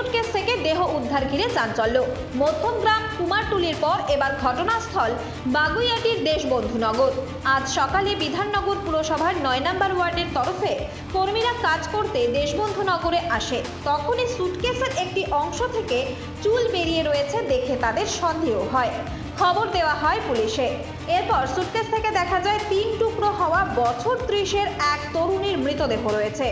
Suitcase থেকে দেহ উদ্ধার ঘিরে চাঞ্চল্য। মধ্যমগ্রাম কুমারটুলির পর এবার ঘটনাস্থল বাগুইআটির দেশবন্ধুনগর। আজ সকালে বিধাননগর পুরসভার ৯ নম্বর ওয়ার্ডের তরফে কর্মীরা কাজ করতে দেশবন্ধুনগরে আসে। তখনই সুটকেসের একটি অংশ থেকে চুল বেরিয়ে রয়েছে দেখে তাদের সন্দেহ হয়। খবর দেওয়া হয় পুলিশে। এরপর সুটকেস থেকে দেখা যায় ৩ টুকরো হওয়া বছর ৩০-এর এক তরুণীর মৃতদেহ রয়েছে।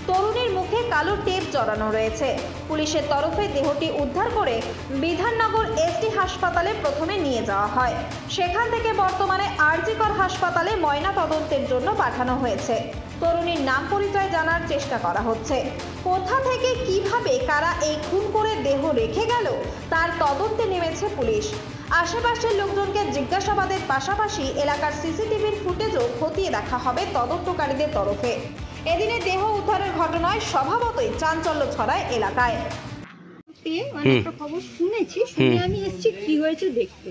তরুণীর মুখে কালো টেপ জড়ানো রয়েছে। পুলিশের তরফে দেহটি উদ্ধার করে বিধাননগর এসটি হাসপাতালে প্রথমে নিয়ে যাওয়া হয়। সেখান থেকে বর্তমানে আরজিকর হাসপাতালে ময়না তদন্তের জন্য পাঠানো হয়েছে। তরুণীর নাম পরিচয় জানার চেষ্টা করা হচ্ছে। কোথা থেকে কিভাবে কারা এই খুন করে দেহ রেখে গেল তার তদন্তে নেমেছে পুলিশ। আশেপাশের লোকজনকে জিজ্ঞাসাবাদের পাশাপাশি এলাকার সিসিটিভির ফুটেজও খতিয়ে দেখা হবে তদন্তকারীদের তরফে। এদিনে দেহ উদ্ধারের ঘটনায় স্বভাবতই চাঞ্চল্য ছড়ায় এলাকায়। একটা খবর শুনেছি, শুনে আমি এসেছি কি হয়েছে দেখতে।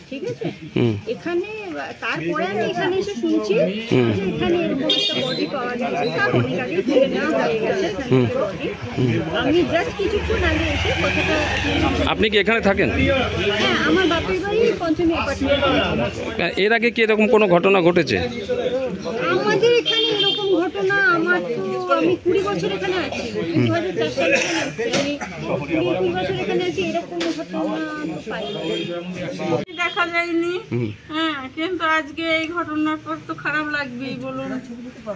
ঠিক আছে, এখানে তারপরে আমি এখানে এসে শুনছি যে এখানে এরকম একটা বডি পাওয়া গেছে, তার অনেক আগে তুলে নেওয়া হয়ে গেছে। আমি জাস্ট কিছুক্ষণ আগে এসে কথাটা। আপনি কি এখানে থাকেন? হ্যাঁ, আমার বাপের বাড়ি পঞ্চমী অ্যাপার্টমেন্ট। এর আগে কি এরকম কোনো ঘটনা ঘটেছে? আমাদের এখানে এরকম ঘটনা, আমার তো আমি 20 বছর এখানে আছি, 2004 সালে আমি 20 বছর এখানে আছি, এরকম ঘটনা দেখা যায়নি। হ্যাঁ, কিন্তু আজকে এই ঘটনার পর তো খারাপ লাগবেই, বলুন।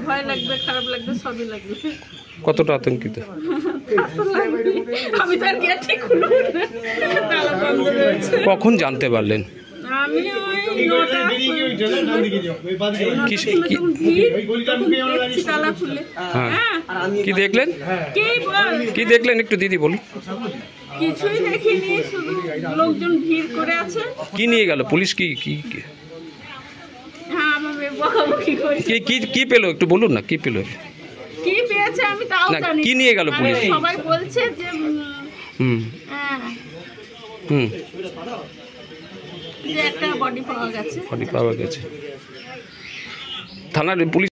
ভয় লাগবে, খারাপ লাগবে, সবই লাগবে। কতটা আতঙ্কিত? আমি তো আর গেছি তালা বন্ধ রয়েছে। কখন জানতে পারলেন? আমি ওই 9টা তালা খুলে। হ্যাঁ, কি দেখলেন? কি দেখলেন একটু দিদি বলুন। কিছুই দেখিনি, শুধু লোকজন ভিড় করে আছে। কি নিয়ে গেল পুলিশ? কি কি হ্যাঁ, আমাকে বকাবকি করেছে। কি পেলো একটু বলুন না, কি পেলো? কি পেয়েছে আমি তাও জানি। কি নিয়ে গেল পুলিশ? সবাই বলছে যে যে একটা বডি পাওয়া গেছে। থানার পুলিশ